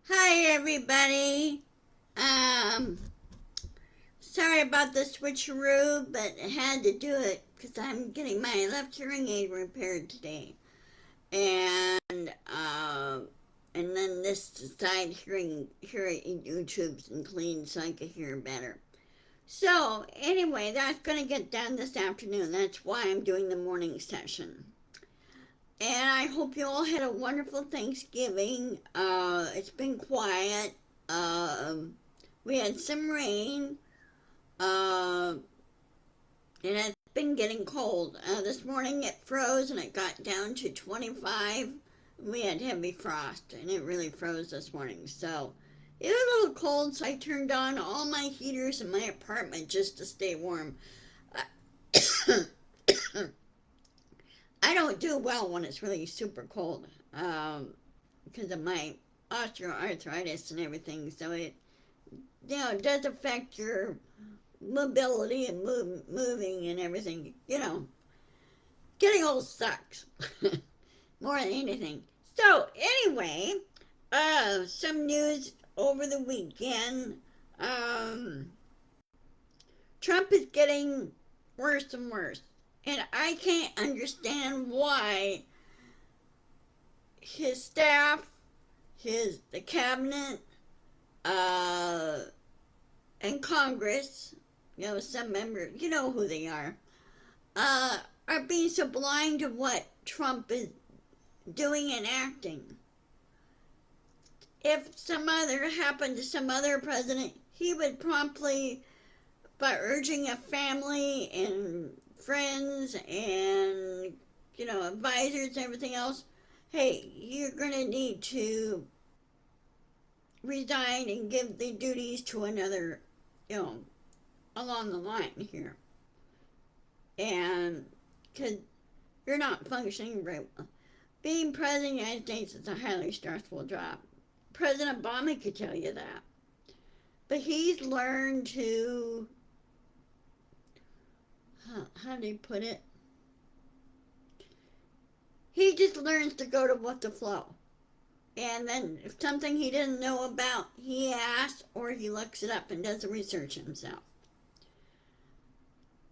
Hi everybody. Um, Sorry about the switcheroo, but I had to do it because I'm getting my left hearing aid repaired today, and and then this side hearing YouTube's and clean so I could hear better. So anyway, that's gonna get done this afternoon. That's why I'm doing the morning session. And I hope you all had a wonderful Thanksgiving. It's been quiet. Um, we had some rain. Uh, and it's been getting cold. This morning it froze and it got down to 25. We had heavy frost and it really froze this morning. So it was a little cold, so I turned on all my heaters in my apartment just to stay warm. I don't do well when it's really super cold because of my osteoarthritis and everything. So it does affect your mobility and moving and everything. Getting old sucks more than anything. So anyway, some news over the weekend. Um, Trump is getting worse and worse, and I can't understand why his staff, the cabinet, uh, and Congress, some members, you know who they uh, are being so blind to what Trump is doing and acting. If some other happened to some other president, he would promptly, by urging a family and friends and advisors and everything else, hey, you're gonna need to resign and give the duties to another, you know, along the line here, and because you're not functioning right well. Being president of the United States is a highly stressful job. President Obama could tell you that. But he's learned to, how do you put it? He just learns to go to what the flow. And then if something he didn't know about, he asks or he looks it up and does the research himself.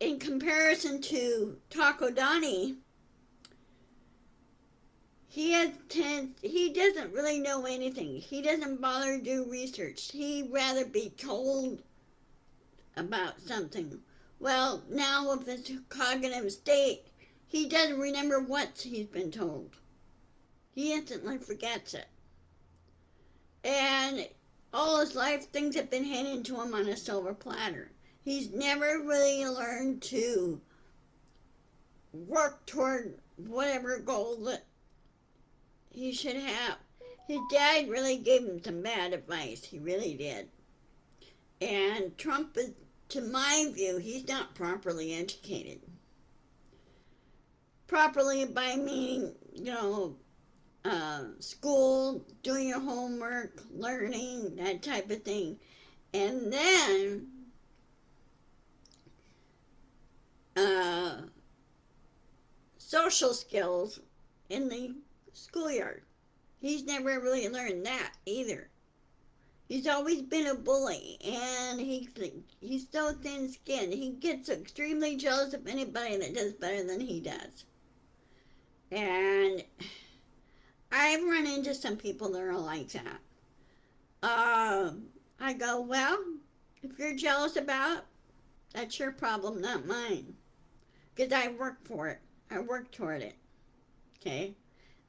In comparison to Taco Donnie, he doesn't really know anything. He doesn't bother to do research. He'd rather be told about something. Well, now with his cognitive state, he doesn't remember what he's been told. He instantly forgets it. And all his life, things have been handed to him on a silver platter. He's never really learned to work toward whatever goal that he should have. His dad really gave him some bad advice. He really did. And Trump is, to my view, he's not properly educated. Properly by meaning, school, doing your homework, learning, that type of thing. And then uh, social skills in the schoolyard. He's never really learned that either. He's always been a bully, and he's so thin-skinned. He gets extremely jealous of anybody that does better than he does. And I've run into some people that are like that. I go, well, if you're jealous about it, that's your problem, not mine. Because I work for it. I work toward it. Okay?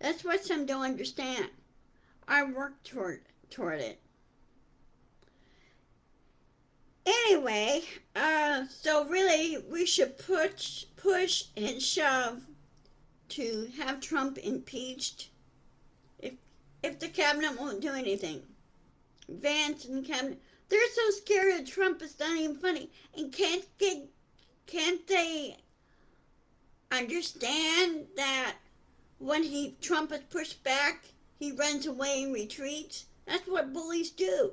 That's what some don't understand. I work toward it. Anyway, so really, we should push and shove to have Trump impeached if if the cabinet won't do anything. Vance and cabinet, they're so scared of Trump. It's not even funny. And can't they understand that when Trump is pushed back, he runs away and retreats? That's what bullies do.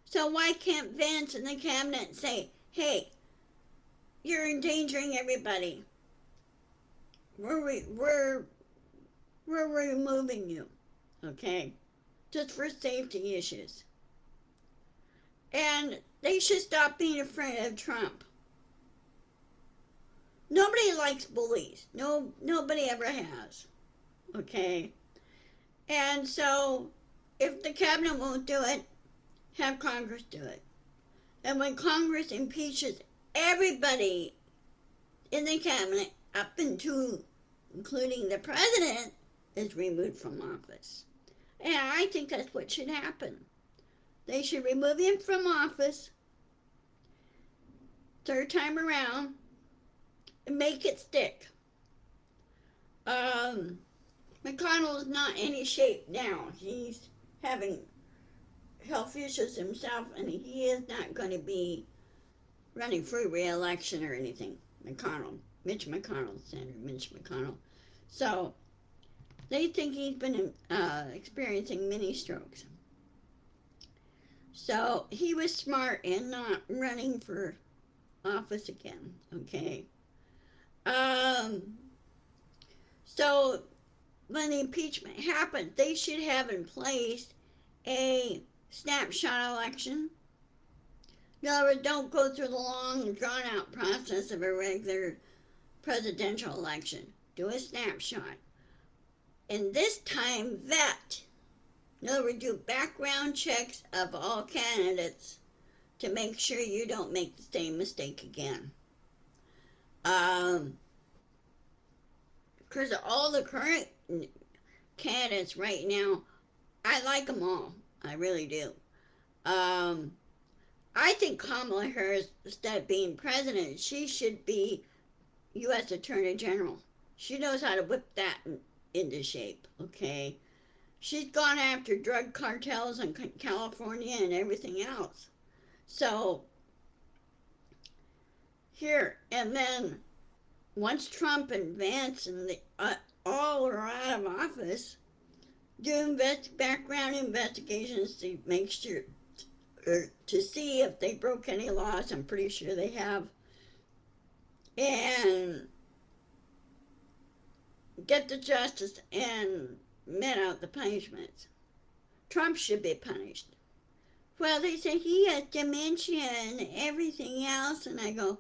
So why can't Vance and the cabinet say, "Hey, you're endangering everybody. We're we're removing you." Okay. just for safety issues. And they should stop being afraid of Trump. Nobody likes bullies. No, nobody ever has. Okay? And so, if the cabinet won't do it, have Congress do it. And when Congress impeaches everybody in the cabinet, up into including the president, is removed from office. And I think that's what should happen. They should remove him from office, third time around, and make it stick. McConnell is not in any shape now. He's having health issues himself, and he is not going to be running for re-election or anything. Mitch McConnell, Senator Mitch McConnell. So they think he's been experiencing mini strokes. So he was smart in not running for office again. Okay. So when the impeachment happened, they should have in place a snapshot election. In other words, don't go through the long, drawn-out process of a regular presidential election. Do a snapshot. And this time, vet. In other words, do background checks of all candidates to make sure you don't make the same mistake again. Because all the current candidates right now, I like them all. I really do. I think Kamala Harris, instead of being president, she should be U.S. Attorney General. She knows how to whip that into shape, okay? She's gone after drug cartels in California and everything else. So, here, and then once Trump and Vance and all are out of office, do background investigations to make sure, or to see if they broke any laws. I'm pretty sure they have. And get the justice and met out the punishments. Trump should be punished. Well, they say he has dementia and everything else, and I go,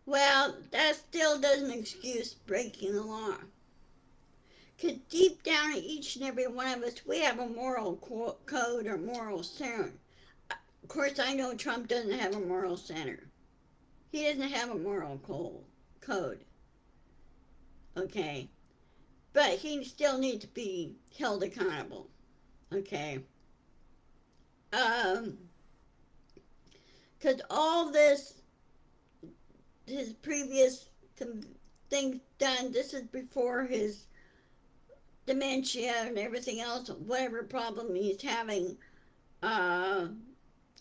well, that still doesn't excuse breaking the law. Because deep down in each and every one of us, we have a moral code or moral center. Of course, I know Trump doesn't have a moral center. He doesn't have a moral code. Okay? But he still needs to be held accountable. Okay? Because all this, his previous things done, this is before his dementia and everything else, whatever problem he's having,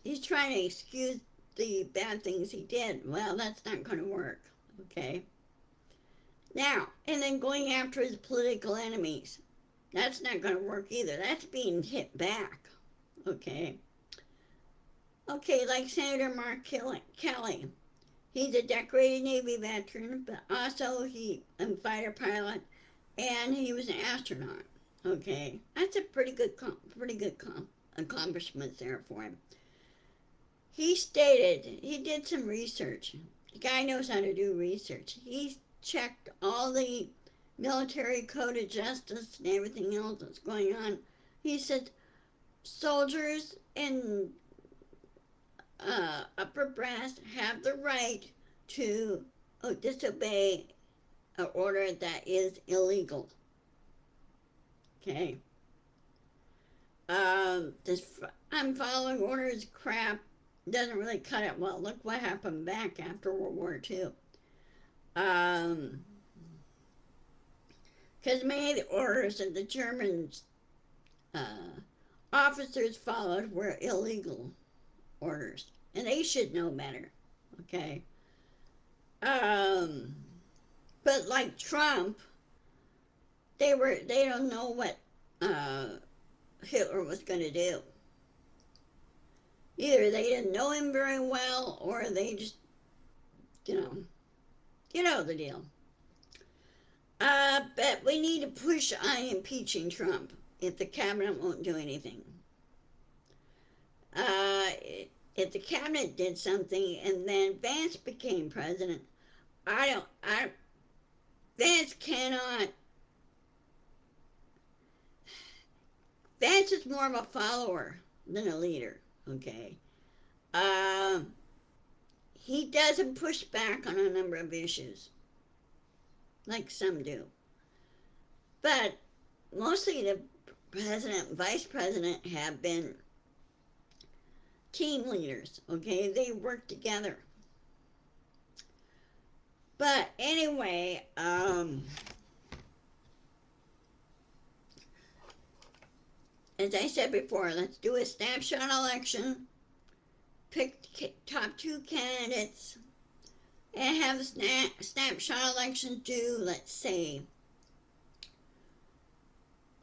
he's trying to excuse the bad things he did. Well, that's not going to work, okay? Now, and then going after his political enemies. That's not going to work either. That's being hit back, okay? Okay, like Senator Mark Kelly. He's a decorated Navy veteran, but also he a fighter pilot, and he was an astronaut. Okay, that's a pretty good accomplishment there for him. He stated he did some research. The guy knows how to do research. He checked all the military code of justice and everything else that's going on. He said soldiers and upper brass have the right to disobey an order that is illegal. Okay. This I'm following orders crap doesn't really cut it well. Look what happened back after World War II. Because many of the orders that the German officers followed were illegal orders, and they should know better. Okay. But like Trump, they don't know what Hitler was going to do. Either they didn't know him very well, or they just, you know the deal. But we need to push on impeaching Trump if the cabinet won't do anything. Uh, if the cabinet did something and then Vance became president, Vance cannot, Vance is more of a follower than a leader, okay? Um, he doesn't push back on a number of issues like some do. But mostly the president and vice president have been team leaders, okay? They work together. But anyway, as I said before, let's do a snapshot election, pick top two candidates, and have a snapshot election do, let's say,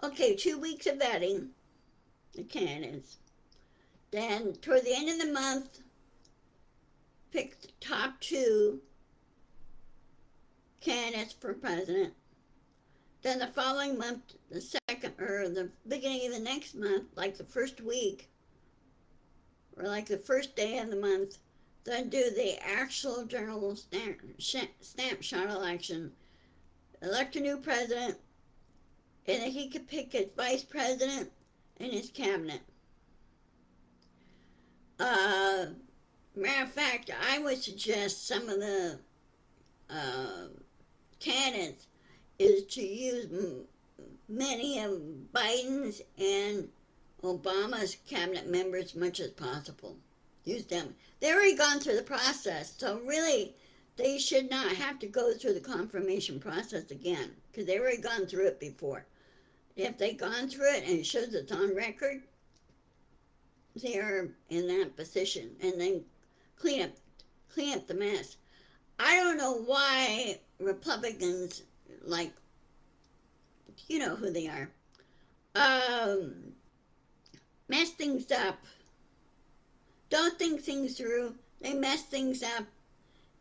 okay, 2 weeks of vetting the candidates. Then, toward the end of the month, pick the top two candidates for president. Then the following month, the second or the beginning of the next month, like the first week or like the first day of the month, then do the actual general snapshot election, elect a new president, and then he could pick his vice president and his cabinet. Matter of fact, I would suggest some of the candidates is to use many of Biden's and Obama's cabinet members as much as possible. Use them. They've already gone through the process, so really they should not have to go through the confirmation process again because they've already gone through it before. If they've gone through it and it shows it's on record, they are in that position, and then clean up the mess. I don't know why Republicans, like, you know who they are, mess things up, don't think things through, they mess things up,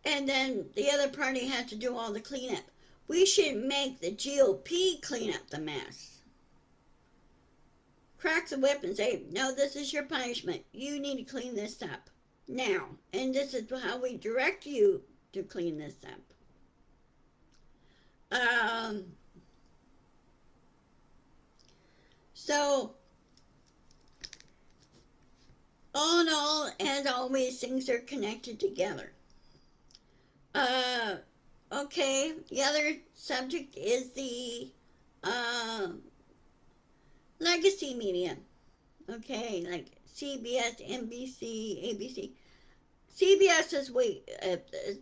and then the other party has to do all the cleanup. We should make the GOP clean up the mess. Crack the whip and say, no, this is your punishment. You need to clean this up now. And this is how we direct you to clean this up. So, all in all, as always, things are connected together. Okay, the other subject is the legacy media. Okay, like CBS, NBC, ABC. CBS is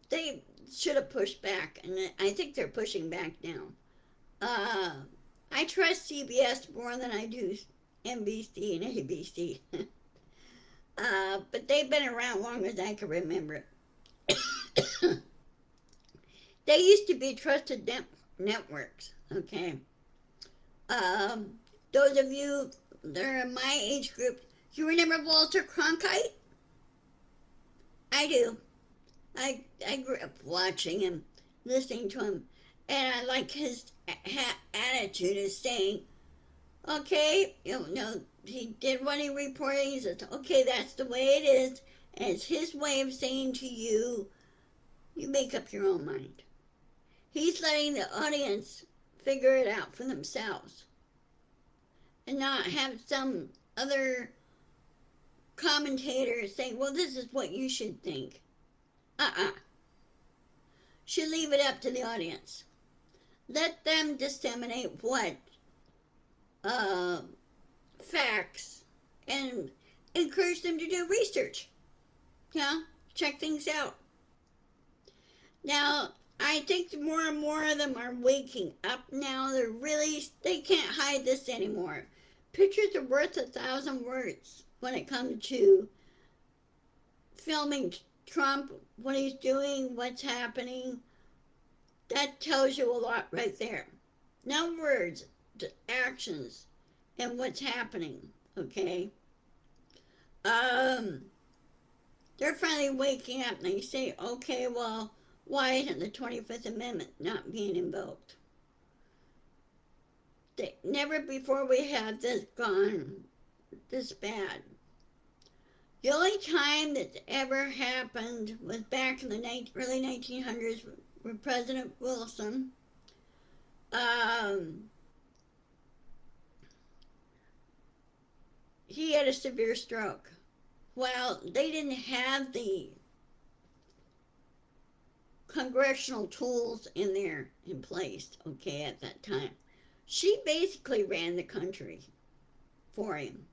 they should have pushed back, and I think they're pushing back now. I trust CBS more than I do NBC and ABC. But they've been around longer than I can remember. They used to be trusted networks, okay? Those of you that are in my age group, you remember Walter Cronkite? I do. I grew up watching him, listening to him, and I like his attitude of saying, okay, he did what he reported, he said, okay, that's the way it is, and it's his way of saying to you, you make up your own mind. He's letting the audience figure it out for themselves and not have some other commentator say, well, this is what you should think. Should leave it up to the audience. Let them disseminate what facts and encourage them to do research. Yeah, check things out. Now, I think more and more of them are waking up now. They can't hide this anymore. Pictures are worth 1,000 words when it comes to filming Trump, what he's doing, what's happening. That tells you a lot right there. Not words, actions, and what's happening, okay? They're finally waking up and they say, okay, well, why isn't the 25th Amendment not being invoked? Never before we had this gone this bad. The only time that ever happened was back in the early 1900s with President Wilson. Um, he had a severe stroke. Well, they didn't have the congressional tools in place, okay, at that time. She basically ran the country for him.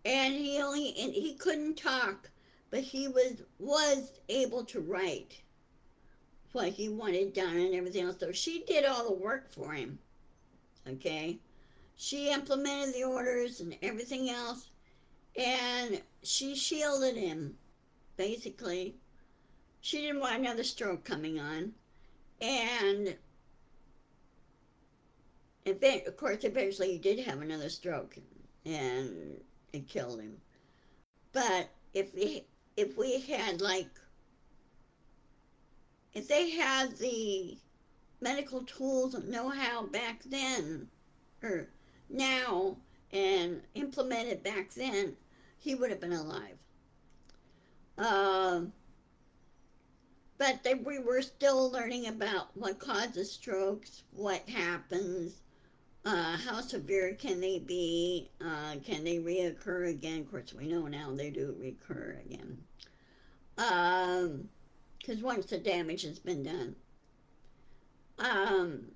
And he couldn't talk, but he was able to write what he wanted done and everything else. So she did all the work for him. Okay? She implemented the orders and everything else, and she shielded him, basically. She didn't want another stroke coming on. And of course, eventually he did have another stroke, and it killed him. But if we had like if they had the medical tools and know-how back then or now and implemented back then, he would have been alive. Uh, but we were still learning about what causes strokes, what happens, how severe can they be, can they reoccur again? Of course, we know now they do recur again. Because once the damage has been done. Um,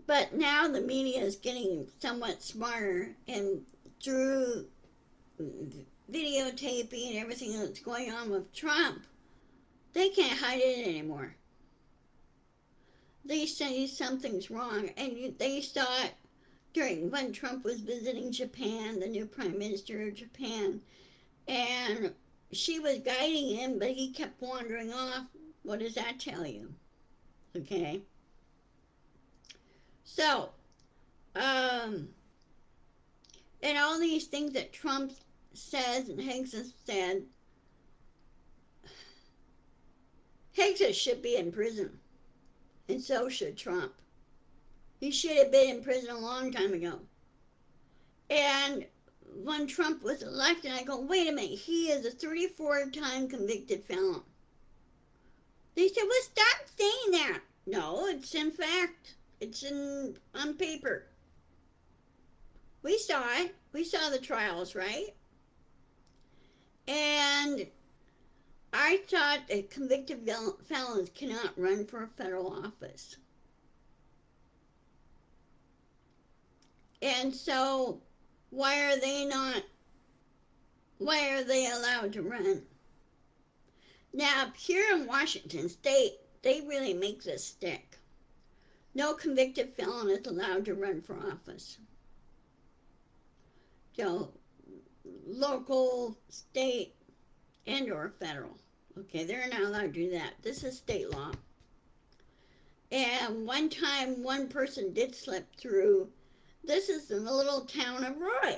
but now the media is getting somewhat smarter, and through videotaping and everything that's going on with Trump, they can't hide it anymore. They say something's wrong, and they saw it during when Trump was visiting Japan, the new prime minister of Japan, and she was guiding him, but he kept wandering off. What does that tell you? Okay. So, and all these things that Trump says and Higgs has said, Higgs should be in prison, and so should Trump. He should have been in prison a long time ago. And when Trump was elected, I go, wait a minute, he is a 34-time convicted felon. They said, well, stop saying that. No, it's in fact. It's on paper. We saw it. We saw the trials, right? And I thought that convicted felons cannot run for a federal office. And so, why are they allowed to run? Now, here in Washington State, they really make this stick. No convicted felon is allowed to run for office. So, local, state, and or federal. Okay, they're not allowed to do that. This is state law. And one time, one person did slip through. This is in the little town of Roy.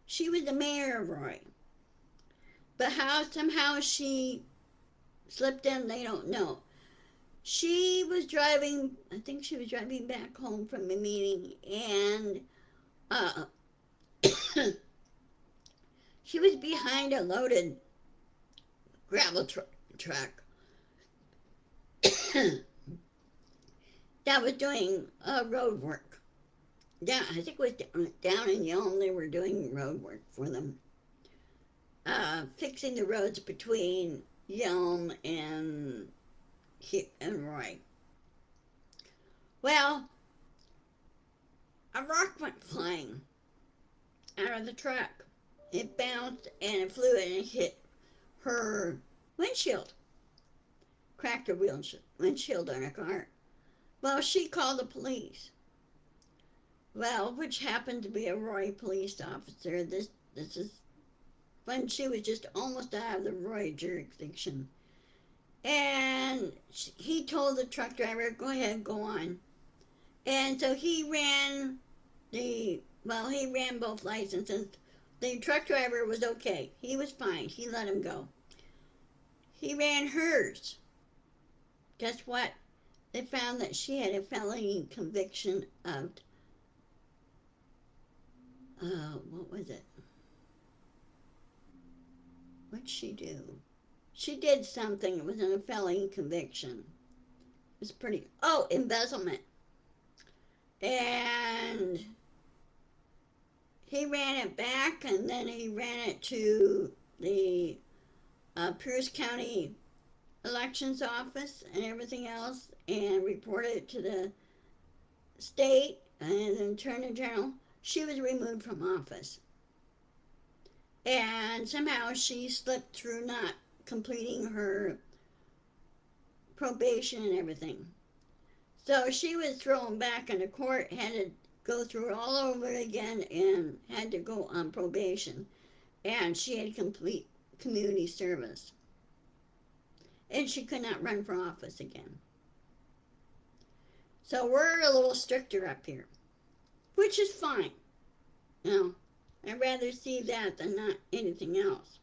She was the mayor of Roy. But how somehow she slipped in, they don't know. She was driving, I think she was driving back home from a meeting, and she was behind a loaded gravel truck that was doing road work. Down, I think it was down in Yelm, they were doing road work for them. Fixing the roads between Yelm and Roy. Well, a rock went flying out of the truck. It bounced and it flew and it hit her windshield. Cracked her windshield on her car. Well, she called the police. Well, which happened to be a Roy police officer. This is when she was just almost out of the Roy jurisdiction. And he told the truck driver, go ahead, go on. And so he ran both licenses. The truck driver was okay. He was fine. He let him go. He ran hers. Guess what? They found that she had a felony conviction of what was it? What'd she do? She did something. It was a felony conviction. It was pretty. Oh, embezzlement. And he ran it back, and then he ran it to the Pierce County Elections Office and everything else, and reported it to the state and the Attorney General. She was removed from office. And somehow she slipped through not completing her probation and everything. So she was thrown back into court, had to go through it all over again, and had to go on probation. And she had complete community service. And she could not run for office again. So we're a little stricter up here, which is fine. You know, I'd rather see that than not anything else.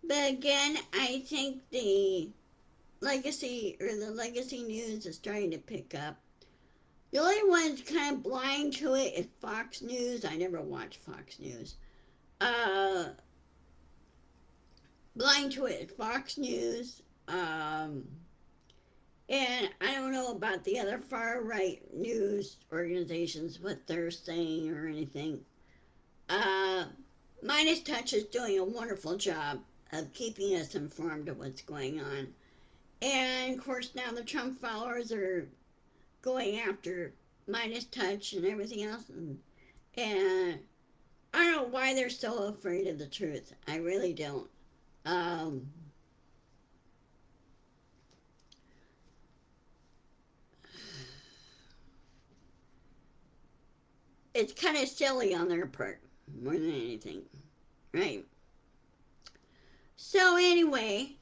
But again, I think the legacy news is starting to pick up. The only one that's kind of blind to it is Fox News. I never watch Fox News. Blind to it is Fox News. And I don't know about the other far right news organizations, what they're saying or anything. Midas Touch is doing a wonderful job of keeping us informed of what's going on. And of course, now the Trump followers are going after Midas Touch and everything else. And I don't know why they're so afraid of the truth. I really don't. It's kind of silly on their part, more than anything. Right? So anyway,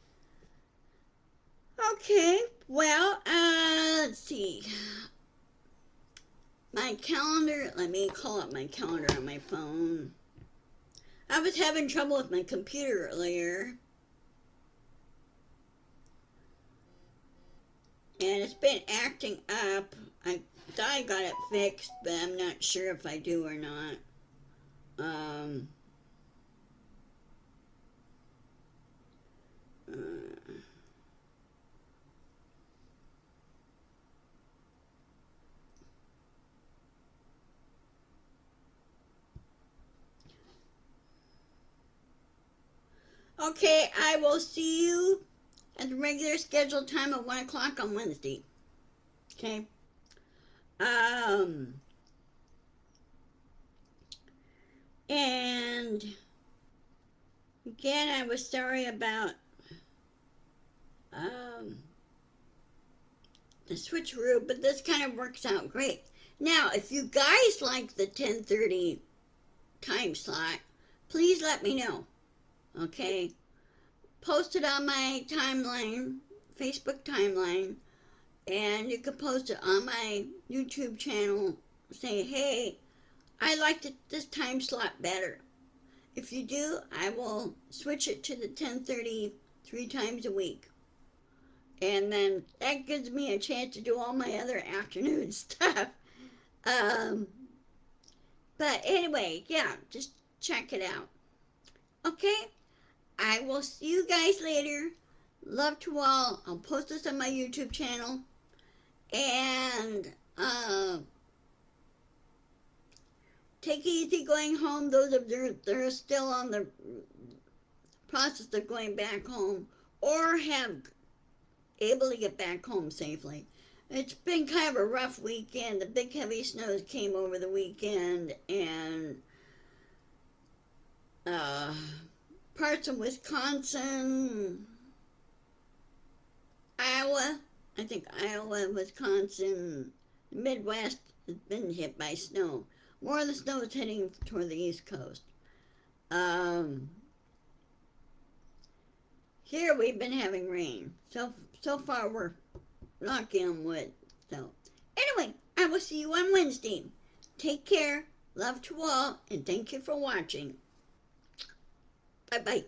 okay, well, let's see. My calendar, let me call up my calendar on my phone. I was having trouble with my computer earlier. And it's been acting up. I thought I got it fixed, but I'm not sure if I do or not. Okay, I will see you at the regular scheduled time of 1 o'clock on Wednesday. Okay? And again, I was sorry about the switcheroo, but this kind of works out great. Now, if you guys like the 10:30 time slot, please let me know. Okay? Post it on my timeline, Facebook timeline, and you can post it on my YouTube channel. Say, hey, I like this time slot better. If you do, I will switch it to the 10:30 3 times a week. And then that gives me a chance to do all my other afternoon stuff. But anyway, yeah, just check it out. Okay? I will see you guys later. Love to all. I'll post this on my YouTube channel. And take it easy going home. Those of you that are still on the process of going back home or have able to get back home safely. It's been kind of a rough weekend. The big heavy snows came over the weekend, and parts of Wisconsin, Iowa, I think Iowa, Wisconsin, the Midwest has been hit by snow. More of the snow is heading toward the East Coast. Here we've been having rain. So far we're knocking on wood. So anyway, I will see you on Wednesday. Take care. Love to all, and thank you for watching. Bye-bye.